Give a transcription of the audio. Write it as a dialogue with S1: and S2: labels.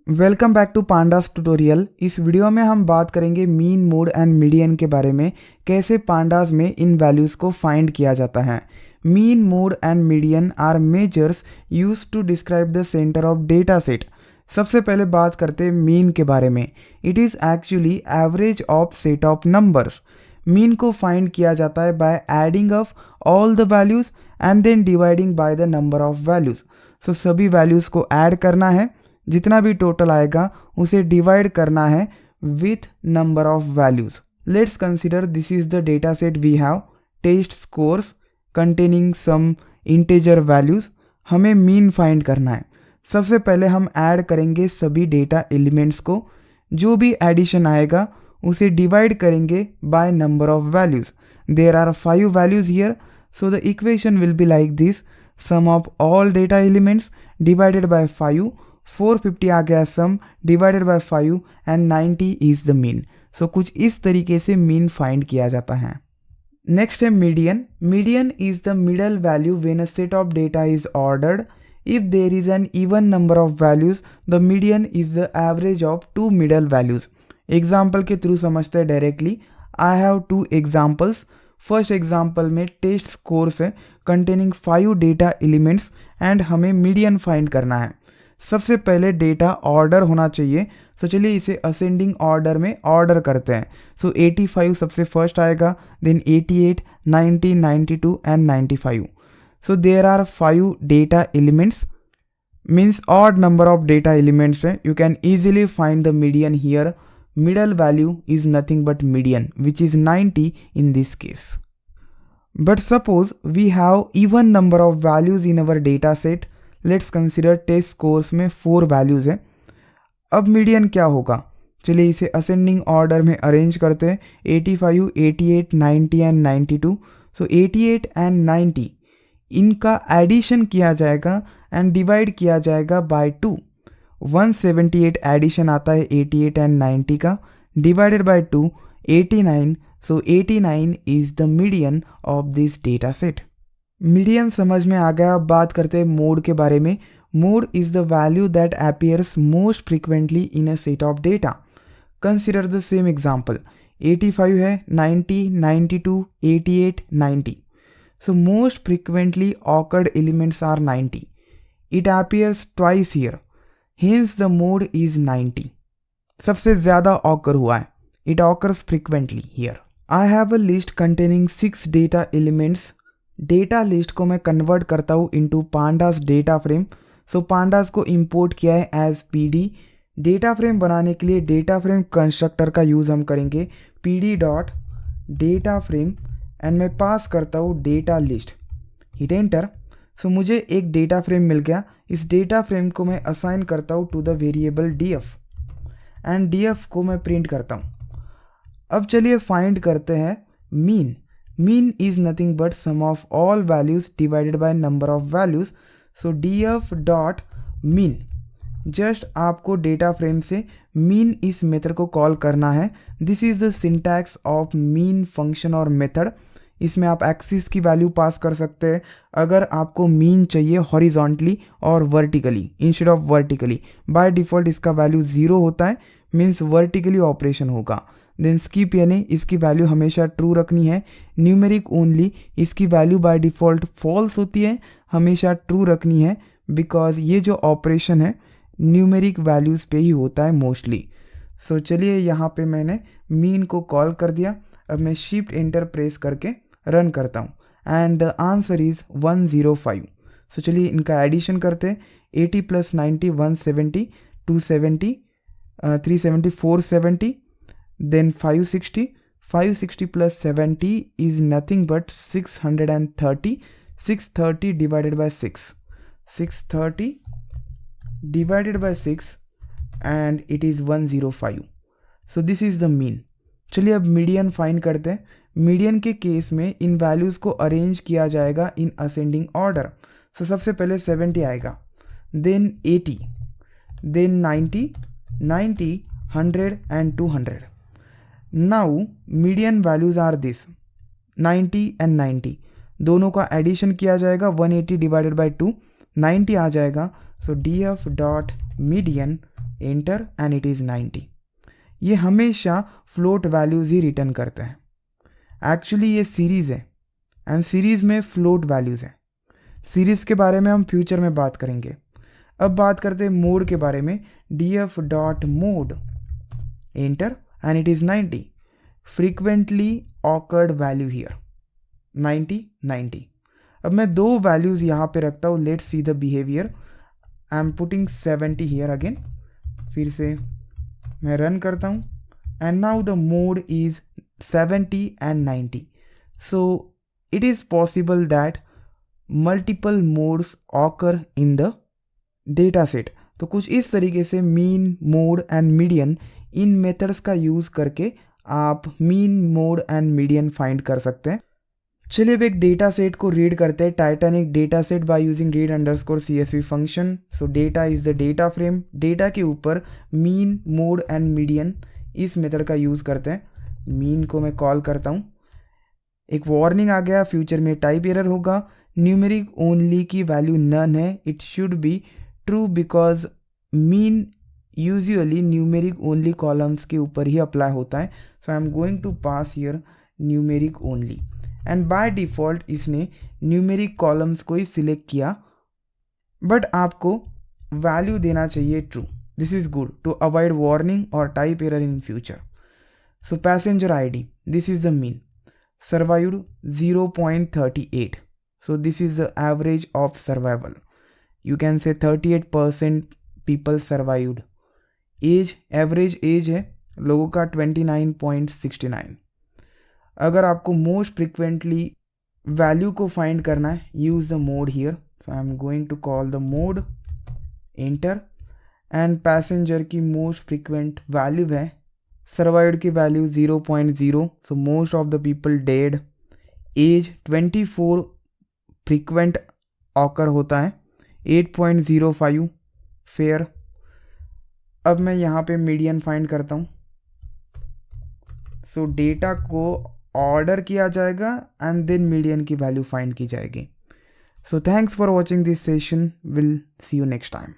S1: Welcome back to pandas tutorial. इस video में हम बात करेंगे मीन, मोड एंड मीडियन के बारे में, कैसे पांडास में इन वैल्यूज़ को फाइंड किया जाता है। Mean, mode and median are measures use to describe the centre of data set. सबसे पहले बात करते हैं मीन के बारे में। It is actually average of set of numbers. Mean को फाइंड किया जाता है by adding of all the values and then dividing by the number of values. So सभी वैल्यूज़ को ऐड करना है, जितना भी टोटल आएगा उसे डिवाइड करना है with number of values. Let's consider this is the data set we have test scores containing some integer values. हमें मीन फाइंड करना है। सबसे पहले हम ऐड करेंगे सभी डेटा एलिमेंट्स को, जो भी एडिशन आएगा उसे डिवाइड करेंगे by number of values. There are 5 values here, so the equation will be like this: sum of all data elements divided by 5, 450 आ गया sum, divided by 5 and 90 is the mean. So कुछ इस तरीके से mean find किया जाता है। Next है median. Median is the middle value when a set of data is ordered. If there is an even number of values, the median is the average of 2 middle values. Example के through समझते हैं directly. I have 2 examples. First example में test scores है containing 5 data elements and हमें median find करना है। सबसे पहले डेटा ऑर्डर होना चाहिए, तो चलिए इसे असेंडिंग ऑर्डर में ऑर्डर करते हैं। सो 85 सबसे फर्स्ट आएगा, then 88, 90, 92 and 95। So there are 5 data elements, means odd number of data elements है। You can easily find the median here. Middle value is nothing but median, which is 90 in this case. But suppose we have even number of values in our data set. Let's consider test scores में 4 values हैं। अब median क्या होगा? चलिए इसे ascending order में arrange करते हैं। 85, 88, 90 एंड 92। सो 88 एंड 90 इनका एडिशन किया जाएगा एंड डिवाइड किया जाएगा बाय 2। 178 एडिशन आता है 88 एंड 90 का, divided by 2, 89। So 89 is the median of this data set. Median समझ में आ गया। अब बात करते हैं मोड के बारे में। Mode is the value that appears most frequently in a set of data. Consider the same example. 85 है, 90, 92, 88, 90। So most frequently occurred elements are 90. It appears twice here, hence the mode is 90। सबसे ज़्यादा occur हुआ है, it occurs frequently here. I have a list containing 6 data elements. Data list को मैं convert करता हूँ into pandas data frame. So pandas को import किया है एज पीडी। डेटा फ्रेम बनाने के लिए डेटा फ्रेम कंस्ट्रक्टर का यूज़ हम करेंगे, PD dot data frame, and मैं पास करता हूँ data list. Hit enter. So मुझे एक डेटा फ्रेम मिल गया। इस डेटा फ्रेम को मैं असाइन करता हूँ to the variable DF and DF को मैं प्रिंट करता हूँ। अब चलिए फाइंड करते हैं mean. Mean is nothing but sum of all values divided by number of values. So df dot mean, just आपको डेटा फ्रेम से मीन इस मेथड को कॉल करना है। This is the syntax of mean function और method. इसमें आप axis की वैल्यू पास कर सकते हैं अगर आपको मीन चाहिए हॉरिजॉन्टली और vertically instead of vertically. By default इसका वैल्यू 0 होता है, मीन्स वर्टिकली ऑपरेशन होगा। देन स्किप यानी इसकी वैल्यू हमेशा ट्रू रखनी है। न्यूमेरिक ओनली, इसकी वैल्यू बाय डिफ़ॉल्ट फॉल्स होती है, हमेशा ट्रू रखनी है, बिकॉज ये जो ऑपरेशन है न्यूमेरिक वैल्यूज़ पे ही होता है मोस्टली। सो चलिए यहाँ पे मैंने मीन को कॉल कर दिया। अब मैं शिफ्ट एंटर प्रेस करके रन करता हूँ एंड द आंसर इज़ 105। सो चलिए इनका एडिशन करते हैं। 80 + 90 170, 270, 370, 470, then 560. 560 plus 70 is nothing but 630. 630 divided by 6. 630 divided by 6 and it is 105. So this is the mean. चलिए अब मीडियन फाइंड करते हैं। मीडियन के केस में इन वैल्यूज़ को अरेंज किया जाएगा इन असेंडिंग ऑर्डर। सो सबसे पहले 70 आएगा, then 80, then 90, 90, 100 and 200। Now median values are this 90 and 90, दोनों का एडिशन किया जाएगा। 180 डिवाइडेड बाई 2, 90 आ जाएगा। So D F dot median enter and it is 90। ये हमेशा फ्लोट वैल्यूज़ ही रिटर्न करते हैं। एक्चुअली ये सीरीज़ है एंड सीरीज़ में फ्लोट वैल्यूज़ है। सीरीज़ के बारे में हम फ्यूचर में बात करेंगे। अब बात करते हैं मोड के बारे में। df dot mode enter and it is 90। Frequently awkward value here 90। अब मैं दो वैल्यूज़ यहाँ पे रखता हूँ। Let's see the behaviour. I am putting 70 here again. फिर से मैं रन करता हूँ and now the mode is 70 and 90। So it is possible that multiple modes occur in the data set. तो कुछ इस तरीके से mean, mode and median, in methods का यूज़ करके आप mean, mode and median find कर सकते हैं। चलिए अब एक डेटा सेट को रीड करते हैं। Titanic data set by using read underscore CSV function. So data is the data frame. Data के ऊपर मीन, मोड एंड मीडियन इस मेथड का यूज़ करते हैं। मीन को मैं कॉल करता हूँ। एक वार्निंग आ गया, फ्यूचर में टाइप एरर होगा। न्यूमेरिक ओनली की वैल्यू नन है। It should be true because mean usually numeric only columns के ऊपर ही अप्लाई होता है। So I am going to pass here numeric only and by default इसने न्यूमेरिक कॉलम्स को ही सिलेक्ट किया, बट आपको वैल्यू देना चाहिए true. This is good to avoid warning और type error in future. So passenger ID, this is the mean. Survived 0.38। So this is the average of survival. You can say 38% people survived. Age, average age है लोगों का 29.69। अगर आपको most frequently value को find करना है, use the mode here. So I am going to call the mode, enter and passenger की most frequent value है, सर्वाइव्ड की value 0.0। So most of the people dead. Age 24 frequent occur होता है, 8.05 fair. अब मैं यहाँ पे मीडियन फाइंड करता हूँ। सो डेटा को ऑर्डर किया जाएगा एंड देन मीडियन की वैल्यू फाइंड की जाएगी। So thanks for watching this session. Will see you next time.